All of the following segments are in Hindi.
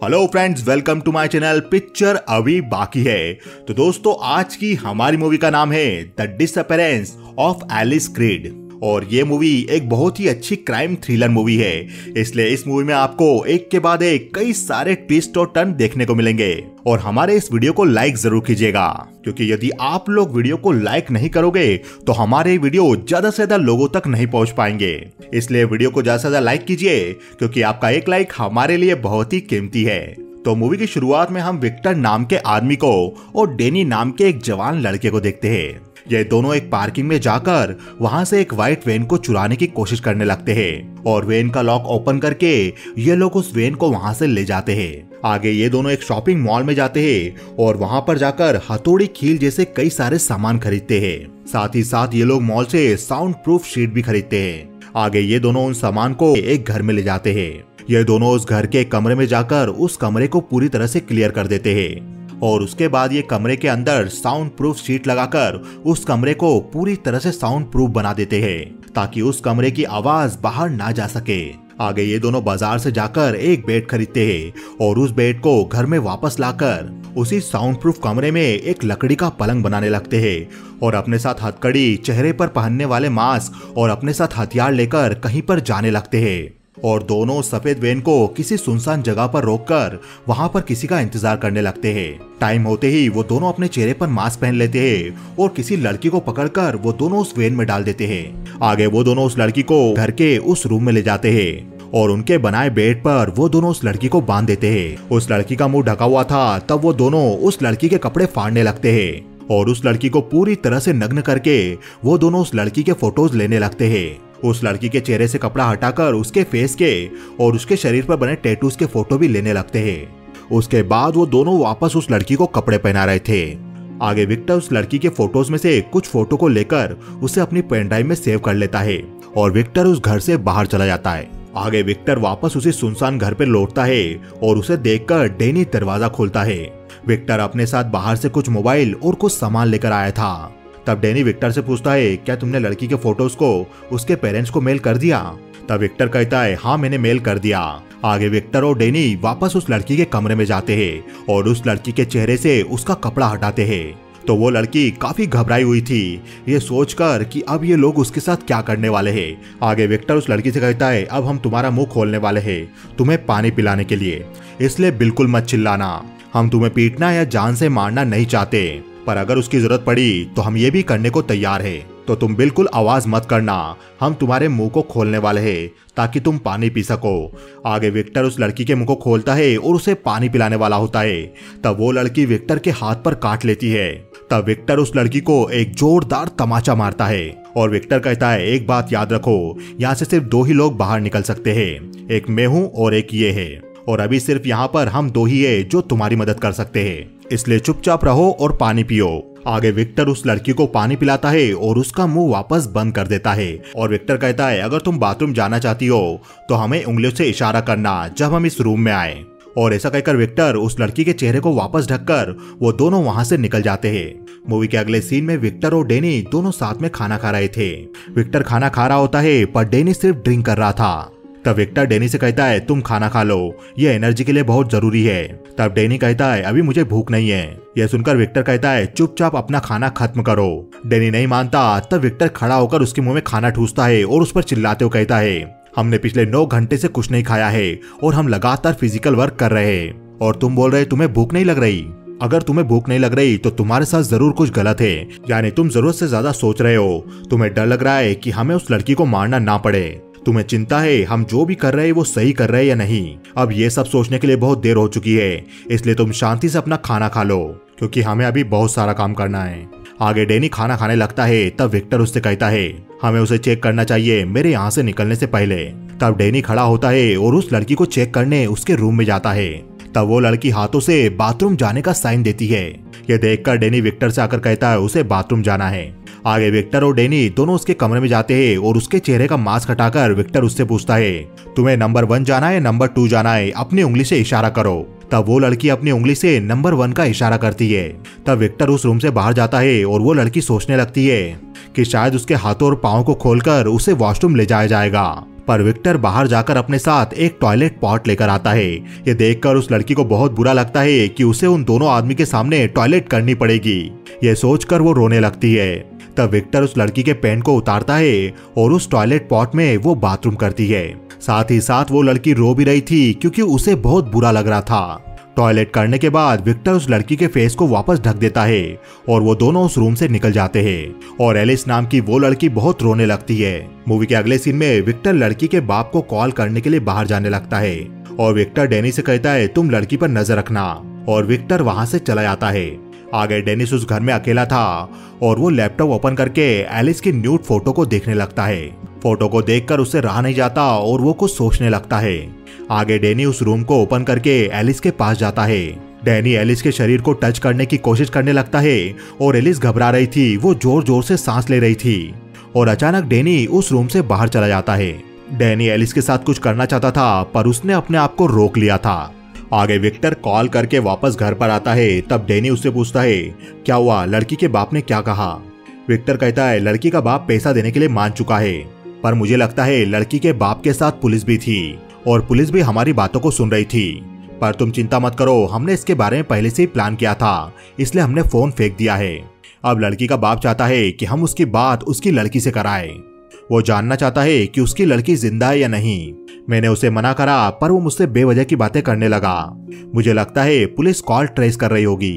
Hello friends, welcome to my channel. Picture अभी बाकी है। तो दोस्तों, आज की हमारी मूवी का नाम है the disappearance of Alice Creed और ये मूवी एक बहुत ही अच्छी क्राइम थ्रिलर मूवी है। इसलिए इस मूवी में आपको एक के बाद एक कई सारे ट्विस्ट और टर्न देखने को मिलेंगे और हमारे इस वीडियो को लाइक जरूर कीजिएगा, क्योंकि यदि आप लोग वीडियो को लाइक नहीं करोगे तो हमारे वीडियो ज्यादा से ज्यादा लोगों तक नहीं पहुंच पाएंगे। इसलिए वीडियो को ज्यादा से ज्यादा लाइक कीजिए, क्योंकि आपका एक लाइक हमारे लिए बहुत ही कीमती है। तो मूवी की शुरुआत में हम विक्टर नाम के आदमी को और डेनी नाम के एक जवान लड़के को देखते हैं। ये दोनों एक पार्किंग में जाकर वहां से एक व्हाइट वैन को चुराने की कोशिश करने लगते हैं और वैन का लॉक ओपन करके ये लोग उस वैन को वहां से ले जाते हैं। आगे ये दोनों एक शॉपिंग मॉल में जाते हैं और वहां पर जाकर हथौड़ी, कील जैसे कई सारे सामान खरीदते हैं। साथ ही साथ ये लोग मॉल से साउंड प्रूफ शीट भी खरीदते हैं। आगे ये दोनों उन सामान को एक घर में ले जाते हैं। ये दोनों उस घर के कमरे में जाकर उस कमरे को पूरी तरह से क्लियर कर देते हैं और उसके बाद ये कमरे के अंदर साउंड प्रूफ शीट लगाकर उस कमरे को पूरी तरह से साउंड प्रूफ बना देते हैं ताकि उस कमरे की आवाज बाहर ना जा सके। आगे ये दोनों बाजार से जाकर एक बेड खरीदते हैं और उस बेड को घर में वापस लाकर उसी साउंड प्रूफ कमरे में एक लकड़ी का पलंग बनाने लगते हैं और अपने साथ हथकड़ी, चेहरे पर पहनने वाले मास्क और अपने साथ हथियार लेकर कहीं पर जाने लगते हैं और दोनों सफेद वैन को किसी सुनसान जगह पर रोककर वहां पर किसी का इंतजार करने लगते हैं। टाइम होते ही वो दोनों अपने चेहरे पर मास्क पहन लेते हैं और किसी लड़की को पकड़कर वो दोनों उस वैन में डाल देते हैं। आगे वो दोनों उस लड़की को घर के उस रूम में ले जाते हैं और उनके बनाए बेड पर वो दोनों उस लड़की को बांध देते हैं। उस लड़की का मुंह ढका हुआ था, तब वो दोनों उस लड़की के कपड़े फाड़ने लगते हैं और उस लड़की को पूरी तरह से नग्न करके वो दोनों उस लड़की के फोटोज लेने लगते हैं। उस लड़की के चेहरे से कपड़ा हटाकर उसके फेस के और उसके शरीर पर बने टैटूज के फोटो भी लेने लगते हैं। उसके बाद वो दोनों वापस उस लड़की को कपड़े पहना रहे थे। आगे विक्टर उस लड़की के फोटोज में से कुछ फोटो को लेकर उसे अपनी पेन ड्राइव में सेव कर लेता है और विक्टर उस घर से बाहर चला जाता है। आगे विक्टर वापस उसी सुनसान घर पर लौटता है और उसे देखकर डेनी दरवाजा खोलता है। विक्टर अपने साथ बाहर से कुछ मोबाइल और कुछ सामान लेकर आया था। तब डेनी विक्टर से पूछता है, क्या तुमने लड़की के फोटोज को उसके पेरेंट्स को मेल कर दिया? तब विक्टर कहता है, हाँ मैंने मेल कर दिया। आगे विक्टर और डेनी वापस उस लड़की के कमरे में जाते हैं और उस लड़की के चेहरे से उसका कपड़ा हटाते हैं। तो वो लड़की काफी घबराई हुई थी, ये सोचकर कि अब ये लोग उसके साथ क्या करने वाले हैं। आगे विक्टर उस लड़की से कहता है, अब हम तुम्हारा मुंह खोलने वाले हैं तुम्हें पानी पिलाने के लिए, इसलिए बिल्कुल मत चिल्लाना। हम तुम्हें पीटना या जान से मारना नहीं चाहते, पर अगर उसकी जरूरत पड़ी तो हम ये भी करने को तैयार है। तो तुम बिल्कुल आवाज मत करना, हम तुम्हारे मुंह को खोलने वाले हैं ताकि तुम पानी पी सको। आगे विक्टर उस लड़की के मुंह को खोलता है और उसे पानी पिलाने वाला होता है। तब वो लड़की विक्टर के हाथ पर काट लेती है। तब विक्टर उस लड़की को एक जोरदार तमाचा मारता है और विक्टर कहता है, एक बात याद रखो, यहाँ से सिर्फ दो ही लोग बाहर निकल सकते हैं, एक मैं हूँ और एक ये है, और अभी सिर्फ यहाँ पर हम दो ही है जो तुम्हारी मदद कर सकते हैं, इसलिए चुपचाप रहो और पानी पियो। आगे विक्टर उस लड़की को पानी पिलाता है और उसका मुंह वापस बंद कर देता है और विक्टर कहता है, अगर तुम बाथरूम जाना चाहती हो तो हमें उंगलियों से इशारा करना जब हम इस रूम में आए। और ऐसा कहकर विक्टर उस लड़की के चेहरे को वापस ढककर वो दोनों वहां से निकल जाते हैं। मूवी के अगले सीन में विक्टर और डेनी दोनों साथ में खाना खा रहे थे। विक्टर खाना खा रहा होता है पर डेनी सिर्फ ड्रिंक कर रहा था। तब विक्टर डेनी से कहता है, तुम खाना खा लो, ये एनर्जी के लिए बहुत जरूरी है। तब डेनी कहता है, अभी मुझे भूख नहीं है। यह सुनकर विक्टर कहता है, चुपचाप अपना खाना खत्म करो। डेनी नहीं मानता। तब विक्टर खड़ा होकर उसके मुंह में खाना ठूसता है और उस पर चिल्लाते हुए कहता है, हमने पिछले 9 घंटे से कुछ नहीं खाया है और हम लगातार फिजिकल वर्क कर रहे हैं और तुम बोल रहे तुम्हें भूख नहीं लग रही। अगर तुम्हें भूख नहीं लग रही तो तुम्हारे साथ जरूर कुछ गलत है, यानी तुम जरूरत से ज्यादा सोच रहे हो। तुम्हें डर लग रहा है कि हमें उस लड़की को मारना ना पड़े। तुम्हें चिंता है हम जो भी कर रहे हैं वो सही कर रहे हैं या नहीं। अब ये सब सोचने के लिए बहुत देर हो चुकी है, इसलिए तुम शांति से अपना खाना खा लो, क्योंकि हमें अभी बहुत सारा काम करना है। आगे डेनी खाना खाने लगता है। तब विक्टर उससे कहता है, हमें उसे चेक करना चाहिए मेरे यहाँ से निकलने से पहले। तब डेनी खड़ा होता है और उस लड़की को चेक करने उसके रूम में जाता है। तब वो लड़की हाथों से बाथरूम जाने का साइन देती है। यह देखकर डेनी विक्टर से आकर कहता है, उसे बाथरूम जाना है। आगे विक्टर और डेनी दोनों उसके कमरे में जाते हैं और उसके चेहरे का मास्क हटाकर विक्टर उससे पूछता है, तुम्हें नंबर 1 जाना है नंबर 2 जाना है, अपनी उंगली से इशारा करो। तब वो लड़की अपनी उंगली से नंबर 1 का इशारा करती है। तब विक्टर उस रूम से बाहर जाता है और वो लड़की सोचने लगती है कि शायद उसके हाथों और पाँव को खोलकर उसे वॉशरूम ले जाया जाएगा, पर विक्टर बाहर जाकर अपने साथ एक टॉयलेट पॉट लेकर आता है। ये देखकर उस लड़की को बहुत बुरा लगता है कि उसे उन दोनों आदमी के सामने टॉयलेट करनी पड़ेगी। ये सोचकर वो रोने लगती है। तब विक्टर उस लड़की के पैंट को उतारता है और उस टॉयलेट पॉट में वो बाथरूम करती है। साथ ही साथ वो लड़की रो भी रही थी क्योंकि उसे बहुत बुरा लग रहा था। टॉयलेट करने के बाद विक्टर उस लड़की के फेस को वापस ढक देता है और वो दोनों उस रूम से निकल जाते हैं और एलिस नाम की वो लड़की बहुत रोने लगती है। मूवी के अगले सीन में विक्टर लड़की के बाप को कॉल करने के लिए बाहर जाने लगता है और विक्टर डैनी से कहता है तुम लड़की पर नजर रखना, और विक्टर वहां से चला जाता है। आगे डेनिस उस घर में अकेला था और वो लैपटॉप ओपन करके एलिस की न्यूड फोटो को देखने लगता है। फोटो को देखकर उसे रहा नहीं जाता और वो कुछ सोचने लगता है। आगे डैनी उस रूम को ओपन करके एलिस के पास जाता है। डैनी एलिस के शरीर को टच करने की कोशिश करने लगता है और एलिस घबरा रही थी, वो जोर जोर से सांस ले रही थी और अचानक डैनी उस रूम से बाहर चला जाता है। डैनी एलिस के साथ कुछ करना चाहता था पर उसने अपने आप को रोक लिया था। आगे विक्टर कॉल करके वापस घर पर आता है। तब डैनी उससे पूछता है क्या हुआ, लड़की के बाप ने क्या कहा। विक्टर कहता है लड़की का बाप पैसा देने के लिए मान चुका है, पर मुझे लगता है लड़की के बाप के साथ पुलिस भी थी और पुलिस भी हमारी बातों को सुन रही थी। पर तुम चिंता मत करो, हमने इसके बारे में पहले से ही प्लान किया था, इसलिए हमने फोन फेंक दिया है। अब लड़की का बाप चाहता है कि हम उसकी बात उसकी लड़की से कराएं। वो जानना चाहता है कि उसकी लड़की जिंदा है या नहीं। मैंने उसे मना करा पर वो मुझसे बेवजह की बातें करने लगा। मुझे लगता है पुलिस कॉल ट्रेस कर रही होगी,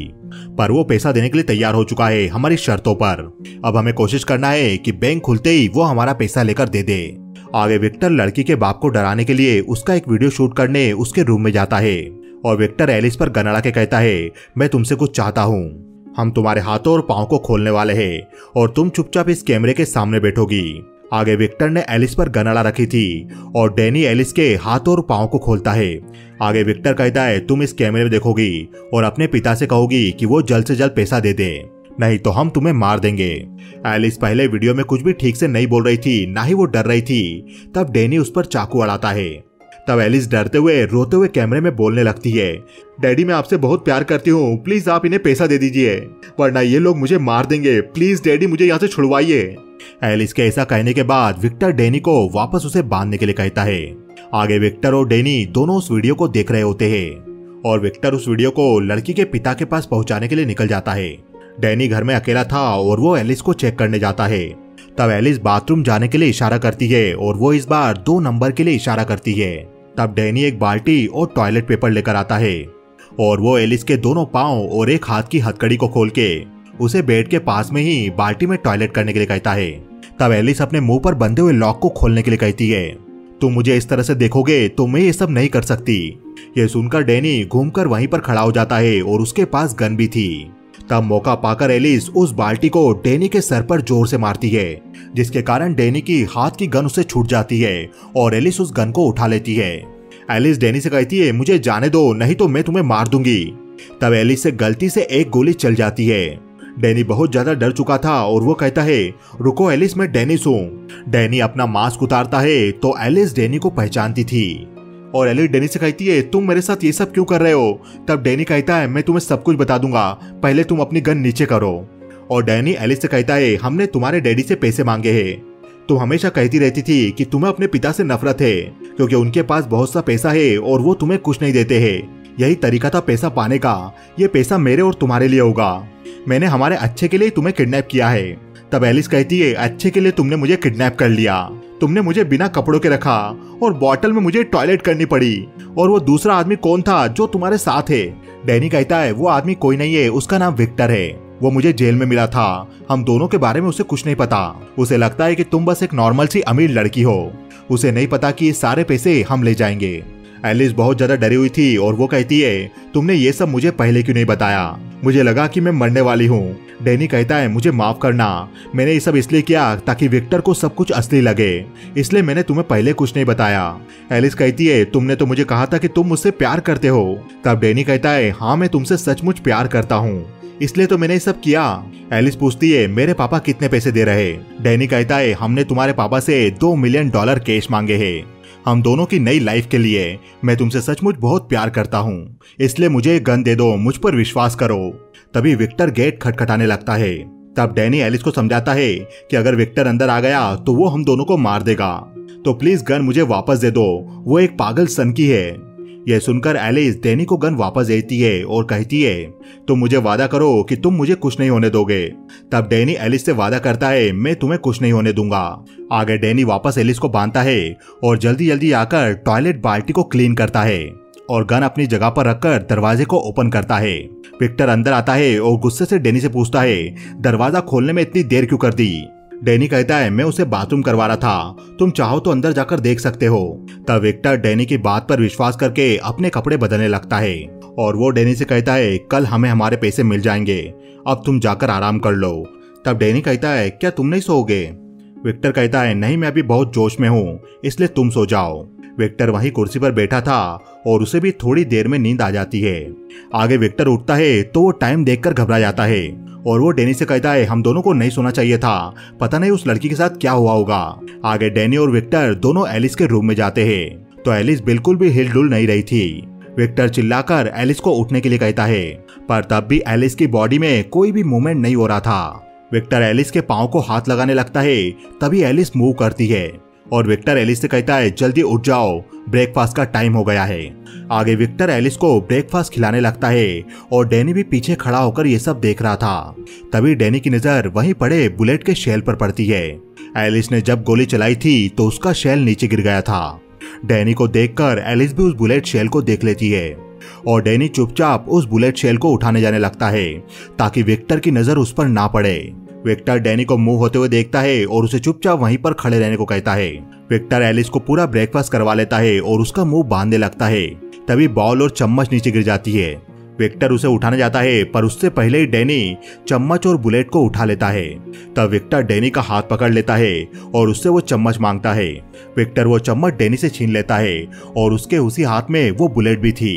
पर वो पैसा देने के लिए तैयार हो चुका है हमारी शर्तों पर। अब हमें कोशिश करना है कि बैंक खुलते ही वो हमारा पैसा लेकर दे दे। आगे विक्टर लड़की के बाप को डराने के लिए उसका एक वीडियो शूट करने उसके रूम में जाता है और विक्टर एलिस पर गन अड़ा के कहता है मैं तुमसे कुछ चाहता हूँ, हम तुम्हारे हाथों और पाँव को खोलने वाले हैं और तुम चुपचाप इस कैमरे के सामने बैठोगी। आगे विक्टर ने एलिस पर गन अड़ा रखी थी और डैनी एलिस के हाथों और पाँव को खोलता है। आगे विक्टर कहता है तुम इस कैमरे में देखोगी और अपने पिता से कहोगी कि वो जल्द से जल्द पैसा दे दे, नहीं तो हम तुम्हें मार देंगे। एलिस पहले वीडियो में कुछ भी ठीक से नहीं बोल रही थी, ना ही वो डर रही थी। तब डैनी उस पर चाकू अड़ाता है। तब एलिस डरते हुए रोते हुए कैमरे में बोलने लगती है डैडी मैं आपसे बहुत प्यार करती हूँ, प्लीज आप इन्हें पैसा दे दीजिए वरना ये लोग मुझे मार देंगे, प्लीज डैडी मुझे यहाँ से छुड़वाइए। एलिस के ऐसा कहने के बाद विक्टर डैनी को वापस उसे बांधने के लिए कहता है। आगे विक्टर और डैनी दोनों उस वीडियो को देख रहे होते हैं और विक्टर उस वीडियो को लड़की के पिता के पास पहुंचाने के लिए निकल जाता है। डैनी घर में अकेला था और वो एलिस को चेक करने जाता है। तब एलिस बाथरूम जाने के लिए इशारा करती है और वो इस बार 2 नंबर के लिए इशारा करती है। तब डैनी एक बाल्टी और टॉयलेट पेपर लेकर आता है और वो एलिस के दोनों पांव और एक हाथ की हथकड़ी को खोल के उसे बेड के पास में ही बाल्टी में टॉयलेट करने के लिए कहता है। तब एलिस अपने मुंह पर बंधे हुए लॉक को खोलने के लिए कहती है तुम मुझे इस तरह से देखोगे तो मैं ये सब नहीं कर सकती। ये सुनकर डैनी घूमकर वहीं पर खड़ा हो जाता है और उसके पास गन भी थी। तब मौका पाकर एलिस उस बाल्टी को डैनी के सर पर जोर से मारती है, जिसके कारण डैनी की हाथ की गन उसे छूट जाती है और एलिस उस गन को उठा लेती है। एलिस डैनी से कहती है मुझे जाने दो, नहीं तो मैं तुम्हें मार दूंगी। तब एलिस से गलती से एक गोली चल जाती है। डैनी बहुत ज्यादा डर चुका था और वो कहता है रुको एलिस मैं डेनिस हूँ। डैनी अपना मास्क उतारता है तो एलिस डैनी को पहचानती थी और एलिस डैनी से कहती है तुम मेरे साथ ये सब क्यों कर रहे हो। तब डैनी कहता है मैं तुम्हें सब कुछ बता दूंगा, पहले तुम अपनी गन नीचे करो। और डैनी एलिस से कहता है हमने तुम्हारे डैडी से पैसे मांगे हैं, तुम हमेशा कहती रहती थी कि तुम्हें अपने पिता से नफरत है क्योंकि उनके पास बहुत सा पैसा है और वो तुम्हें कुछ नहीं देते हैं। यही तरीका था पैसा पाने का, ये पैसा मेरे और तुम्हारे लिए होगा, मैंने हमारे अच्छे के लिए तुम्हें किडनैप किया है। तब एलिस कहती है अच्छे के लिए तुमने मुझे किडनैप कर लिया, तुमने मुझे बिना कपड़ों के रखा और बॉटल में मुझे टॉयलेट करनी पड़ी। और वो दूसरा आदमी कौन था जो तुम्हारे साथ है। डैनी कहता है वो आदमी कोई नहीं है, उसका नाम विक्टर है, वो मुझे जेल में मिला था, हम दोनों के बारे में उसे कुछ नहीं पता। उसे लगता है कि तुम बस एक नॉर्मल सी अमीर लड़की हो, उसे नहीं पता कि ये सारे पैसे हम ले जाएंगे। एलिस बहुत ज्यादा डरी हुई थी और वो कहती है तुमने ये सब मुझे पहले क्यों नहीं बताया, मुझे लगा कि मैं मरने वाली हूँ। डैनी कहता है मुझे माफ करना, मैंने ये सब इसलिए किया ताकि विक्टर को सब कुछ असली लगे, इसलिए मैंने तुम्हें पहले कुछ नहीं बताया। एलिस कहती है तुमने तो मुझे कहा था कि तुम मुझसे प्यार करते हो। तब डैनी कहता है हाँ मैं तुमसे सचमुच प्यार करता हूँ, इसलिए तो मैंने ये सब किया। एलिस पूछती है मेरे पापा कितने पैसे दे रहे। डैनी कहता है हमने तुम्हारे पापा से $2 मिलियन कैश मांगे हैं, हम दोनों की नई लाइफ के लिए। मैं तुमसे सचमुच बहुत प्यार करता हूँ, इसलिए मुझे गन दे दो, मुझ पर विश्वास करो। तभी विक्टर गेट खटखटाने लगता है। तब डैनी एलिस को समझाता है कि अगर विक्टर अंदर आ गया तो वो हम दोनों को मार देगा, तो प्लीज गन मुझे वापस दे दो, वो एक पागल सन की है। यह सुनकर एलिस डैनी को गन वापस देती है और कहती है तुम मुझे वादा करो कि तुम मुझे कुछ नहीं होने दोगे। तब डैनी एलिस से वादा करता है मैं तुम्हें कुछ नहीं होने दूंगा। आगे डैनी वापस एलिस को बांधता है और जल्दी जल्दी आकर टॉयलेट बाल्टी को क्लीन करता है और गन अपनी जगह पर रखकर दरवाजे को ओपन करता है। विक्टर अंदर आता है और गुस्से से डैनी से पूछता है दरवाजा खोलने में इतनी देर क्यों कर दी। डैनी कहता है मैं उसे बाथरूम करवा रहा था, तुम चाहो तो अंदर जाकर देख सकते हो। तब विक्टर डैनी की बात पर विश्वास करके अपने कपड़े बदलने लगता है और वो डैनी से कहता है कल हमें हमारे पैसे मिल जाएंगे, अब तुम जाकर आराम कर लो। तब डैनी कहता है क्या तुम नहीं सोओगे? विक्टर कहता है नहीं, मैं अभी बहुत जोश में हूँ, इसलिए तुम सो जाओ। विक्टर वहीं कुर्सी पर बैठा था और उसे भी थोड़ी देर में नींद आ जाती है। आगे विक्टर उठता है तो वो टाइम देखकर घबरा जाता है और वो डैनी से कहता है हम दोनों को नहीं सोना चाहिए था, पता नहीं उस लड़की के साथ क्या हुआ होगा। आगे डैनी और विक्टर दोनों एलिस के रूम में जाते हैं तो एलिस बिल्कुल भी हिलडुल नहीं रही थी। विक्टर चिल्लाकर एलिस को उठने के लिए कहता है पर तब भी एलिस की बॉडी में कोई भी मूवमेंट नहीं हो रहा था। विक्टर एलिस के पांव को हाथ लगाने लगता है, तभी एलिस मूव करती है और विक्टर एलिस से कहता है जल्दी उठ जाओ, ब्रेकफास्ट का टाइम हो गया है। आगे विक्टर एलिस को ब्रेकफास्ट खिलाने लगता है और डैनी भी पीछे खड़ा होकर ये सब देख रहा था। तभी डैनी की नजर वहीं पड़े बुलेट के शेल पर पड़ती है। एलिस ने जब गोली चलाई थी तो उसका शेल नीचे गिर गया था। डैनी को देखकर एलिस भी उस बुलेट शेल को देख लेती है और डैनी चुपचाप उस बुलेट शेल को उठाने जाने लगता है ताकि विक्टर की नजर उस पर ना पड़े। विक्टर डैनी को मूव होते हुए देखता है और उसे चुपचाप वहीं पर खड़े रहने को कहता है। विक्टर एलिस को पूरा ब्रेकफास्ट करवा लेता है और उसका मुंह बांधने लगता है। तभी बॉल और चम्मच नीचे गिर जाती है। विक्टर उसे उठाने जाता है पर उससे पहले ही डैनी चम्मच और बुलेट को उठा लेता है। तब विक्टर डैनी का हाथ पकड़ लेता है और उससे वो चम्मच मांगता है। विक्टर वो चम्मच डैनी से छीन लेता है और उसके उसी हाथ में वो बुलेट भी थी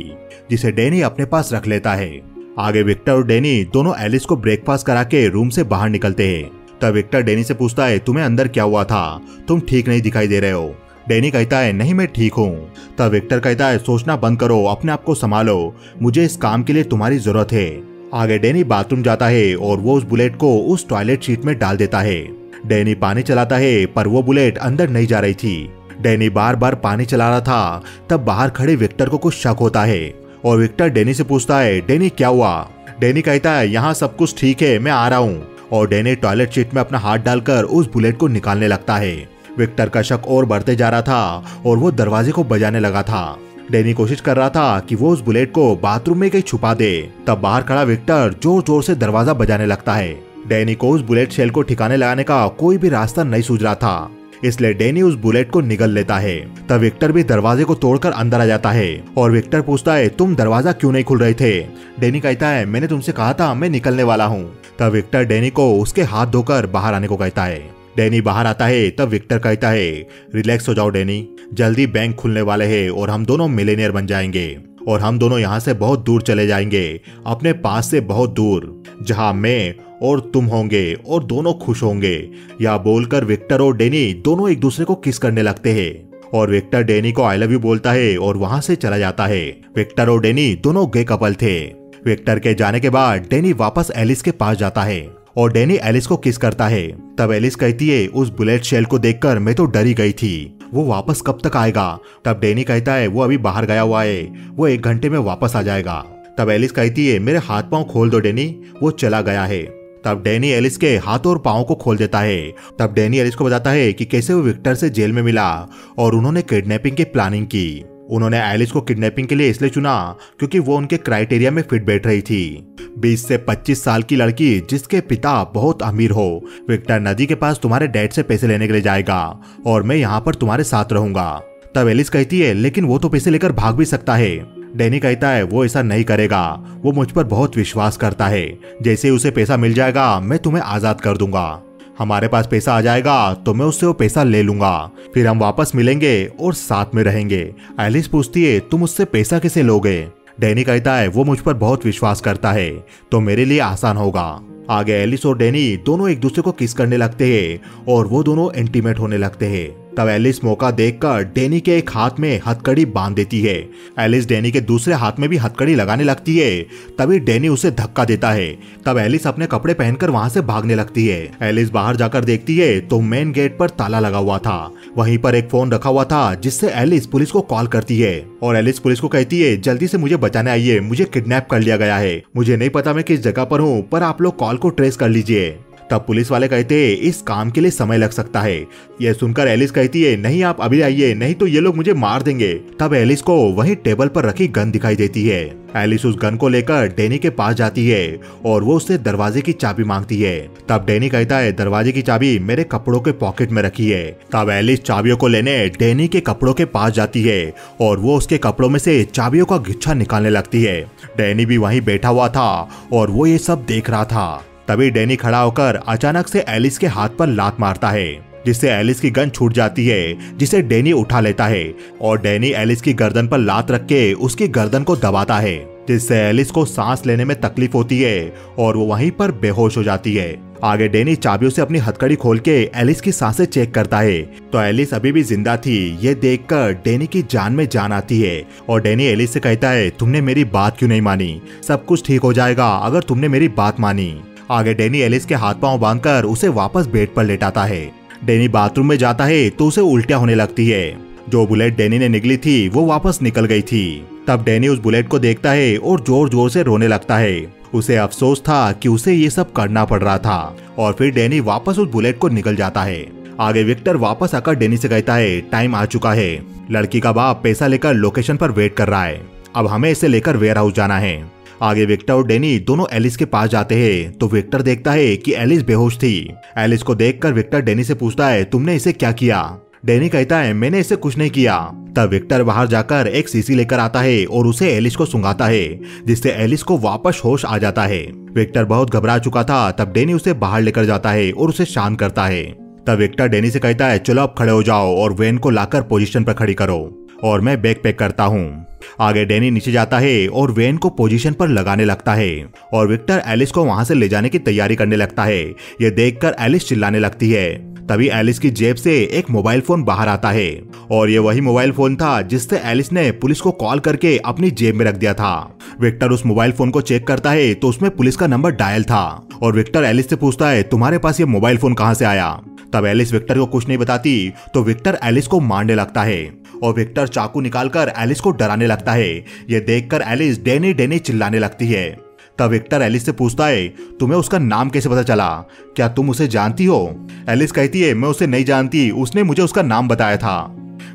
जिसे डैनी अपने पास रख लेता है। आगे विक्टर और डैनी दोनों एलिस को ब्रेकफास्ट करा के रूम से बाहर निकलते हैं। तब विक्टर डैनी से पूछता है तुम्हें अंदर क्या हुआ था, तुम ठीक नहीं दिखाई दे रहे हो। डैनी कहता है नहीं मैं ठीक हूँ। तब विक्टर कहता है सोचना बंद करो, अपने आप को संभालो, मुझे इस काम के लिए तुम्हारी जरूरत है। आगे डैनी बाथरूम जाता है और वो उस बुलेट को उस टॉयलेट सीट में डाल देता है। डैनी पानी चलाता है पर वो बुलेट अंदर नहीं जा रही थी। डैनी बार बार पानी चला रहा था। तब बाहर खड़े विक्टर को कुछ शक होता है और विक्टर डैनी से पूछता है डैनी क्या हुआ। डैनी कहता है यहाँ सब कुछ ठीक है, मैं आ रहा हूँ। और डैनी टॉयलेट सीट में अपना हाथ डालकर उस बुलेट को निकालने लगता है। विक्टर का शक और बढ़ते जा रहा था और वो दरवाजे को बजाने लगा था। डैनी कोशिश कर रहा था कि वो उस बुलेट को बाथरूम में कहीं छुपा दे। तब बाहर खड़ा विक्टर जोर जोर से दरवाजा बजाने लगता है। डैनी को उस बुलेट शेल को ठिकाने लगाने का कोई भी रास्ता नहीं सूझ रहा था, इसलिए डैनी उस बुलेट को निगल लेता है। तब विक्टर भी दरवाजे को तोड़कर अंदर आ जाता है और विक्टर पूछता है तुम दरवाजा क्यों नहीं खुल रहे थे। डैनी कहता है मैंने तुमसे कहा था मैं निकलने वाला हूँ। तब विक्टर डैनी को उसके हाथ धोकर बाहर आने को कहता है। डैनी बाहर आता है। तब विक्टर कहता है रिलैक्स हो जाओ डैनी, जल्दी बैंक खुलने वाले हैं और हम दोनों मिलेनियर बन जाएंगे और हम दोनों यहाँ से बहुत दूर चले जाएंगे, अपने पास से बहुत दूर, जहाँ मैं और तुम होंगे और दोनों खुश होंगे। यह बोलकर विक्टर और डैनी दोनों एक दूसरे को किस करने लगते हैं और विक्टर डैनी को आई लव यू बोलता है और वहां से चला जाता है। विक्टर और डैनी दोनों गे कपल थे। विक्टर के जाने के बाद डैनी वापस एलिस के पास जाता है और डैनी एलिस को किस करता है। तब एलिस कहती है उस बुलेट शेल को देखकर मैं तो डर ही गई थी, वो वापस कब तक आएगा। तब डैनी कहता है वो अभी बाहर गया हुआ है, वो 1 घंटे में वापस आ जाएगा। तब एलिस कहती है मेरे हाथ पांव खोल दो डैनी, वो चला गया है। तब डैनी एलिस के हाथ और पांव को खोल देता है। तब डैनी एलिस को बताता है कि कैसे वो विक्टर से जेल में मिला और उन्होंने किडनैपिंग की प्लानिंग की। उन्होंने एलिस को किडनैपिंग के लिए इसलिए चुना क्योंकि वो उनके क्राइटेरिया में फिट बैठ रही थी। 20 से 25 साल की लड़की जिसके पिता बहुत अमीर हो। विक्टर नदी के पास तुम्हारे डैड से पैसे लेने के लिए जाएगा और मैं यहाँ पर तुम्हारे साथ रहूंगा। तब एलिस कहती है लेकिन वो तो पैसे लेकर भाग भी सकता है। डैनी कहता है वो ऐसा नहीं करेगा, वो मुझ पर बहुत विश्वास करता है, जैसे उसे पैसा मिल जाएगा मैं तुम्हें आजाद कर दूंगा। हमारे पास पैसा आ जाएगा तो मैं उससे वो पैसा ले लूंगा, फिर हम वापस मिलेंगे और साथ में रहेंगे। एलिस पूछती है तुम उससे पैसा कैसे लोगे। डैनी कहता है वो मुझ पर बहुत विश्वास करता है तो मेरे लिए आसान होगा। आगे एलिस और डैनी दोनों एक दूसरे को किस करने लगते हैं और वो दोनों इंटीमेट होने लगते हैं। तब एलिस मौका देखकर डैनी के एक हाथ में हथकड़ी बांध देती है। एलिस डैनी के दूसरे हाथ में भी हथकड़ी लगाने लगती है। तभी डैनी उसे धक्का देता है। तब एलिस अपने कपड़े पहनकर वहां से भागने लगती है। एलिस बाहर जाकर देखती है तो मेन गेट पर ताला लगा हुआ था। वहीं पर एक फोन रखा हुआ था जिससे एलिस पुलिस को कॉल करती है और एलिस पुलिस को कहती है जल्दी से मुझे बचाने आइए, मुझे किडनैप कर लिया गया है, मुझे नहीं पता मैं किस जगह पर हूँ, पर आप लोग कॉल को ट्रेस कर लीजिए। तब पुलिस वाले कहते हैं इस काम के लिए समय लग सकता है। यह सुनकर एलिस कहती है नहीं आप अभी आइए, नहीं तो ये लोग मुझे मार देंगे। तब एलिस को वही टेबल पर रखी गन दिखाई देती है। एलिस उस गन को लेकर डैनी के पास जाती है और वो उससे दरवाजे की चाबी मांगती है। तब डैनी कहता है दरवाजे की चाबी मेरे कपड़ों के पॉकेट में रखी है। तब एलिस चाबियों को लेने डैनी के कपड़ों के पास जाती है और वो उसके कपड़ों में से चाबियों का गुच्छा निकालने लगती है। डैनी भी वहीं बैठा हुआ था और वो ये सब देख रहा था। तभी डैनी खड़ा होकर अचानक से एलिस के हाथ पर लात मारता है जिससे एलिस की गन छूट जाती है, जिसे डैनी उठा लेता है और डैनी एलिस की गर्दन पर लात रख के उसकी गर्दन को दबाता है जिससे एलिस को सांस लेने में तकलीफ होती है और वो वहीं पर बेहोश हो जाती है। आगे डैनी चाबियों से अपनी हथकड़ी खोल के एलिस की सांसें चेक करता है तो एलिस अभी भी जिंदा थी। ये देखकर डैनी की जान में जान आती है और डैनी एलिस से कहता है तुमने मेरी बात क्यों नहीं मानी, सब कुछ ठीक हो जाएगा अगर तुमने मेरी बात मानी। आगे डैनी एलिस के हाथ पांव बांधकर उसे वापस बेड पर लेटाता है। डैनी बाथरूम में जाता है तो उसे उल्टियां होने लगती है। जो बुलेट डैनी ने निकली थी वो वापस निकल गई थी। तब डैनी उस बुलेट को देखता है और जोर जोर से रोने लगता है। उसे अफसोस था कि उसे ये सब करना पड़ रहा था और फिर डैनी वापस उस बुलेट को निकल जाता है। आगे विक्टर वापस आकर डैनी से कहता है टाइम आ चुका है, लड़की का बाप पैसा लेकर लोकेशन पर वेट कर रहा है, अब हमें इसे लेकर वेयर हाउस जाना है। आगे विक्टर और डैनी दोनों एलिस के पास जाते हैं तो विक्टर देखता है कि एलिस बेहोश थी। एलिस को देखकर विक्टर डैनी से पूछता है तुमने इसे क्या किया। डैनी कहता है मैंने इसे कुछ नहीं किया। तब विक्टर बाहर जाकर एक शीशी लेकर आता है और उसे एलिस को सुंघाता है जिससे एलिस को वापस होश आ जाता है। विक्टर बहुत घबरा चुका था। तब डैनी उसे बाहर लेकर जाता है और उसे शांत करता है। तब विक्टर डैनी से कहता है चलो अब खड़े हो जाओ और वैन को लाकर पोजीशन पर खड़ी करो और मैं बैग पैक करता हूँ। आगे डैनी नीचे जाता है और वैन को पोजीशन पर लगाने लगता है और विक्टर एलिस को वहां से ले जाने की तैयारी करने लगता है। ये देखकर एलिस चिल्लाने लगती है। तभी एलिस की जेब से एक मोबाइल फोन बाहर आता है और ये वही मोबाइल फोन था जिससे एलिस ने पुलिस को कॉल करके अपनी जेब में रख दिया था। विक्टर उस मोबाइल फोन को चेक करता है तो उसमें पुलिस का नंबर डायल था और विक्टर एलिस से पूछता है तुम्हारे पास ये मोबाइल फोन कहां से आया। तब एलिस विक्टर को कुछ नहीं बताती तो विक्टर एलिस को मारने लगता है और विक्टर चाकू निकालकर एलिस को डराने लगता है। ये देखकर एलिस डैनी डैनी चिल्लाने लगती है। तब विक्टर एलिस से पूछता है तुम्हें उसका नाम कैसे पता चला, क्या तुम उसे जानती हो। एलिस कहती है मैं उसे नहीं जानती, उसने मुझे उसका नाम बताया था।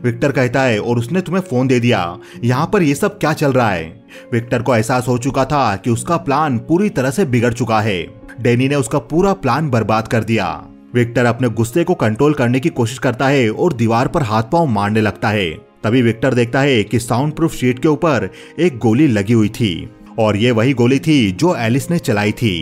विक्टर कहता है और उसने तुम्हें फोन दे दिया, यहाँ पर ये सब क्या चल रहा है। विक्टर को एहसास हो चुका था कि उसका प्लान पूरी तरह से बिगड़ चुका है। डैनी ने उसका पूरा प्लान बर्बाद कर दिया। विक्टर अपने गुस्से को कंट्रोल करने की कोशिश करता है और दीवार पर हाथ पांव मारने लगता है। तभी विक्टर देखता है कि साउंड प्रूफ शीट के ऊपर एक गोली लगी हुई थी और ये वही गोली थी जो एलिस ने चलाई थी।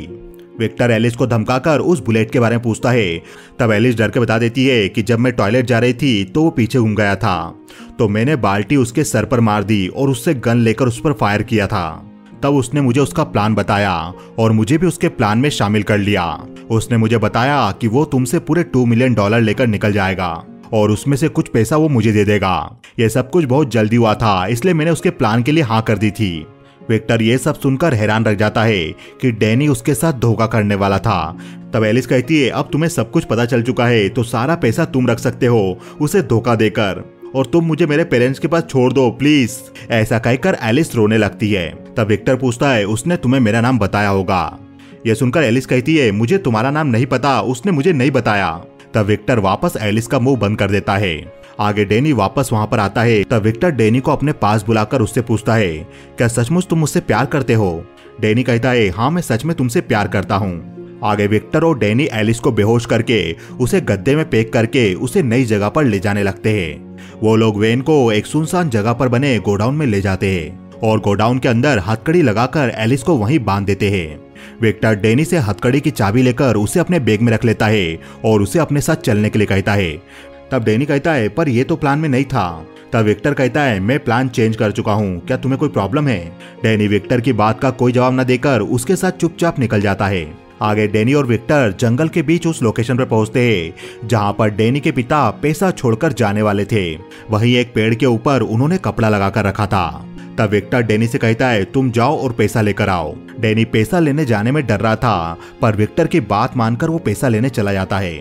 विक्टर एलिस को धमकाकर उस बुलेट के बारे में पूछता है। तब एलिस डर के बता देती है कि जब मैं टॉयलेट जा रही थी तो वो पीछे घूम गया था, तो मैंने बाल्टी उसके सर पर मार दी और उससे गन लेकर उस पर फायर किया था। तब उसने मुझे उसका प्लान बताया और मुझे भी उसके प्लान में शामिल कर लिया। उसने मुझे बताया कि वो तुमसे पूरे $2 मिलियन लेकर निकल जाएगा और उसमें से कुछ पैसा वो मुझे दे देगा। यह सब कुछ बहुत जल्दी हुआ था, इसलिए मैंने उसके प्लान के लिए हाँ कर दी थी। विक्टर ये सब सुनकर हैरान रह जाता है कि डैनी उसके साथ धोखा करने वाला था। तब एलिस कहती है अब तुम्हें सब कुछ पता चल चुका है तो सारा पैसा तुम रख सकते हो उसे धोखा देकर, और तुम मुझे मेरे पेरेंट्स के पास छोड़ दो प्लीज। ऐसा कहकर एलिस रोने लगती है। तब विक्टर पूछता है उसने तुम्हें मेरा नाम बताया होगा। यह सुनकर एलिस कहती है मुझे तुम्हारा नाम नहीं पता, उसने मुझे नहीं बताया। तब विक्टर वापस एलिस का मुंह बंद कर देता है। आगे डैनी वापस वहां पर आता है। तब विक्टर डैनी को अपने पास बुलाकर उससे पूछता है क्या सचमुच तुम मुझसे प्यार करते हो। डैनी कहता है हाँ मैं सच में तुमसे प्यार करता हूँ। आगे विक्टर और डैनी एलिस को बेहोश करके उसे गद्दे में पैक करके उसे नई जगह पर ले जाने लगते हैं। वो लोग वैन को एक सुनसान जगह पर बने गोडाउन में ले जाते हैं और गोडाउन के अंदर हथकड़ी लगाकर एलिस को वहीं बांध देते हैं। विक्टर डैनी से हथकड़ी की चाबी लेकर उसे अपने बैग में रख लेता है और उसे अपने साथ चलने के लिए कहता है। तब डैनी कहता है पर यह तो प्लान में नहीं था। तब विक्टर कहता है मैं प्लान चेंज कर चुका हूँ, क्या तुम्हें कोई प्रॉब्लम है। डैनी विक्टर की बात का कोई जवाब न देकर उसके साथ चुपचाप निकल जाता है। आगे डैनी और विक्टर जंगल के बीच उस लोकेशन पर पहुंचते हैं जहां पर डैनी के पिता पैसा छोड़कर जाने वाले थे। वहीं एक पेड़ के ऊपर उन्होंने कपड़ा लगाकर रखा था। तब विक्टर डैनी से कहता है तुम जाओ और पैसा लेकर आओ। डैनी पैसा लेने जाने में डर रहा था, पर विक्टर की बात मानकर वो पैसा लेने चला जाता है।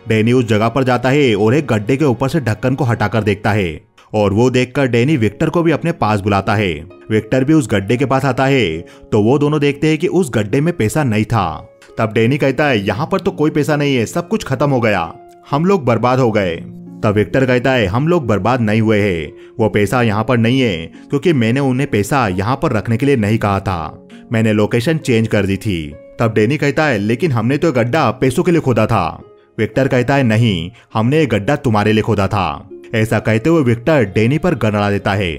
डैनी उस जगह पर जाता है और एक गड्ढे के ऊपर से ढक्कन को हटाकर देखता है और वो देखकर डैनी विक्टर को भी अपने पास बुलाता है। विक्टर भी उस गड्ढे के पास आता है तो वो दोनों देखते हैं कि उस गड्ढे में पैसा नहीं था। तब डैनी कहता है यहाँ पर तो कोई पैसा नहीं है, सब कुछ खत्म हो गया, हम लोग बर्बाद हो गए। तब विक्टर कहता है हम लोग बर्बाद नहीं हुए हैं, वो पैसा यहाँ पर नहीं है क्योंकि मैंने उन्हें पैसा यहाँ पर रखने के लिए नहीं कहा था, मैंने लोकेशन चेंज कर दी थी। तब डैनी कहता है लेकिन हमने तो गड्ढा पैसों के लिए खोदा था। विक्टर कहता है नहीं, हमने ये गड्ढा तुम्हारे लिए खोदा था। ऐसा कहते हुए विक्टर डैनी पर गन अड़ा देता है।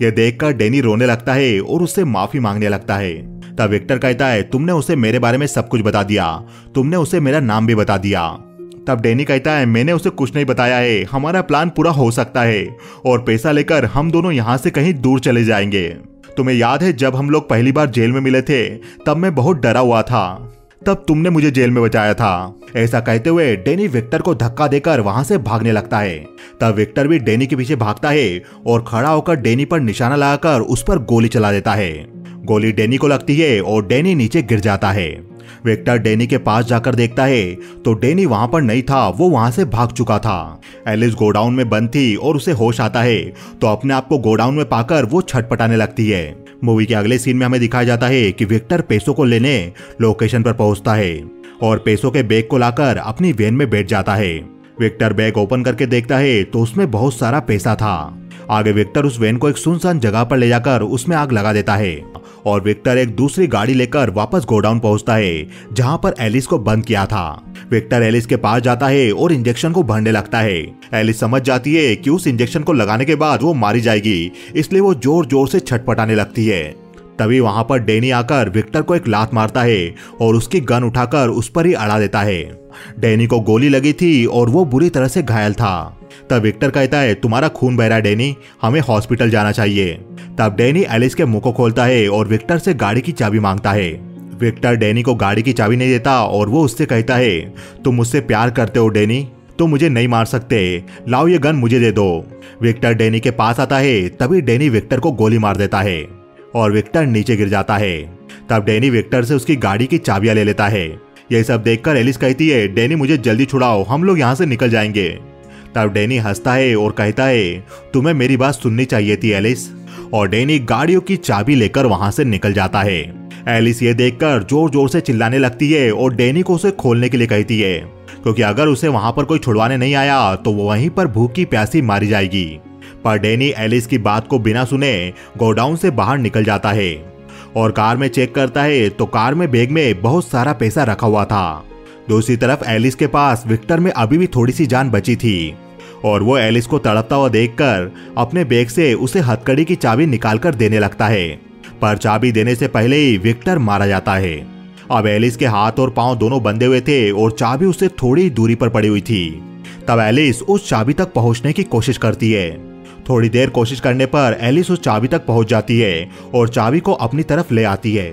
यह देखकर डैनी रोने लगता है और उससे माफी मांगने लगता है। तब विक्टर कहता है तुमने उसे मेरे बारे में सब कुछ बता दिया, तुमने उसे मेरा नाम भी बता दिया। तब डैनी कहता है मैंने उसे कुछ नहीं बताया है, हमारा प्लान पूरा हो सकता है और पैसा लेकर हम दोनों यहाँ से कहीं दूर चले जाएंगे। तुम्हें याद है जब हम लोग पहली बार जेल में मिले थे तब मैं बहुत डरा हुआ था, तब तुमने मुझे जेल में बचाया था। ऐसा कहते हुए डैनी विक्टर को धक्का देकर वहां से भागने लगता है। तब विक्टर भी डैनी के पीछे भागता है और खड़ा होकर डैनी पर निशाना लगाकर उस पर गोली चला देता है। गोली डैनी को लगती है और डैनी नीचे गिर जाता है। विक्टर डैनी के पास जाकर देखता है तो डैनी वहां पर नहीं था, वो वहां से भाग चुका था। एलिस गोडाउन में बंद थी और उसे होश आता है तो अपने आप को गोडाउन में पाकर वो छटपटाने लगती है। मूवी के अगले सीन में हमें दिखाया जाता है कि विक्टर पैसों को लेने लोकेशन पर पहुंचता है और पैसों के बैग को लाकर अपनी वैन में बैठ जाता है। विक्टर बैग ओपन करके देखता है तो उसमें बहुत सारा पैसा था। आगे विक्टर उस वैन को एक सुनसान जगह पर ले जाकर उसमें आग लगा देता है और विक्टर एक दूसरी गाड़ी लेकर वापस गोडाउन पहुंचता है जहां पर एलिस को बंद किया था। विक्टर एलिस के पास जाता है और इंजेक्शन को भरने लगता है। एलिस समझ जाती है कि उस इंजेक्शन को लगाने के बाद वो मारी जाएगी, इसलिए वो जोर जोर से छटपटाने लगती है। तभी वहां पर डैनी आकर विक्टर को एक लात मारता है और उसकी गन उठाकर उस पर ही अड़ा देता है। डैनी को गोली लगी थी और वो बुरी तरह से घायल था। तब विक्टर कहता है तुम्हारा खून बह रहा है डैनी, हमें हॉस्पिटल जाना चाहिए। तब डैनी एलिस के मुंह को खोलता है और विक्टर से गाड़ी की चाबी मांगता है। विक्टर डैनी को गाड़ी की चाबी नहीं देता और वो उससे कहता है तुम मुझसे प्यार करते हो डैनी, तुम मुझे नहीं मार सकते, लाओ ये गन मुझे दे दो। विक्टर डैनी के पास आता है तभी डैनी विक्टर को गोली मार देता है और विक्टर नीचे गिर जाता है। तब डैनी विक्टर से उसकी गाड़ी की चाबियां ले लेता है। यह सब देखकर एलिस कहती है डैनी मुझे जल्दी छुड़ाओ, हम लोग यहाँ से निकल जाएंगे। तब डैनी हंसता है और कहता है तुम्हें मेरी बात सुननी चाहिए थी एलिस, और डैनी गाड़ियों की चाबी लेकर वहां से निकल जाता है। एलिस ये देखकर जोर जोर से चिल्लाने लगती है और डैनी को उसे खोलने के लिए कहती है क्योंकि अगर उसे वहां पर कोई छुड़वाने नहीं आया तो वो वहीं पर भूखी प्यासी मारी जाएगी। पर डैनी एलिस की बात को बिना सुने गोडाउन से बाहर निकल जाता है और कार में चेक करता है तो कार में बैग में बहुत सारा पैसा रखा हुआ था। दूसरी तरफ एलिस के पास विक्टर में अभी भी थोड़ी सी जान बची थी और वो एलिस को तड़पता हुआ देखकर अपने बैग से उसे हथकड़ी की चाबी निकालकर देने लगता है, पर चाबी देने से पहले ही विक्टर मारा जाता है। अब एलिस के हाथ और पांव दोनों बंधे हुए थे और चाबी उससे थोड़ी दूरी पर पड़ी हुई थी। तब एलिस उस चाबी तक पहुंचने की कोशिश करती है। थोड़ी देर कोशिश करने पर एलिस उस चाबी तक पहुंच जाती है और चाबी को अपनी तरफ ले आती है।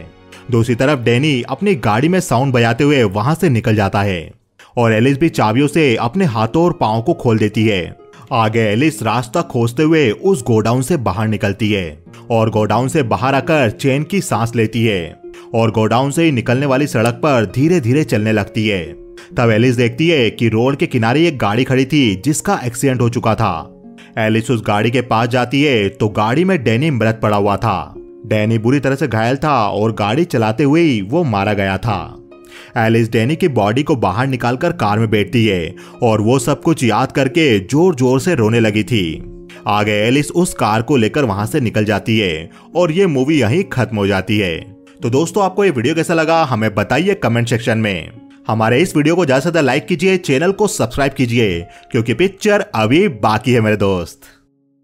दूसरी तरफ डैनी अपनी गाड़ी में साउंड बजाते हुए वहां से निकल जाता है और एलिस भी चाबियों से अपने हाथों और पांव को खोल देती है। आगे एलिस रास्ता खोजते हुए उस गोडाउन से बाहर निकलती है और गोडाउन से बाहर आकर चैन की सांस लेती है और गोडाउन से ही निकलने वाली सड़क पर धीरे धीरे चलने लगती है। तब एलिस देखती है कि रोड के किनारे एक गाड़ी खड़ी थी जिसका एक्सीडेंट हो चुका था। एलिस उस गाड़ी के पास जाती है तो गाड़ी में डैनी मृत पड़ा हुआ था। डैनी बुरी तरह से घायल था और गाड़ी चलाते हुए ही वो मारा गया था। एलिस डैनी की बॉडी को बाहर निकालकर कार में बैठती है और वो सब कुछ याद करके जोर जोर से रोने लगी थी। आगे एलिस उस कार को लेकर वहां से निकल जाती है और ये मूवी यहीं खत्म हो जाती है। तो दोस्तों आपको ये वीडियो कैसा लगा हमें बताइए कमेंट सेक्शन में। हमारे इस वीडियो को ज्यादा से ज्यादा लाइक कीजिए, चैनल को सब्सक्राइब कीजिए क्योंकि पिक्चर अभी बाकी है मेरे दोस्त।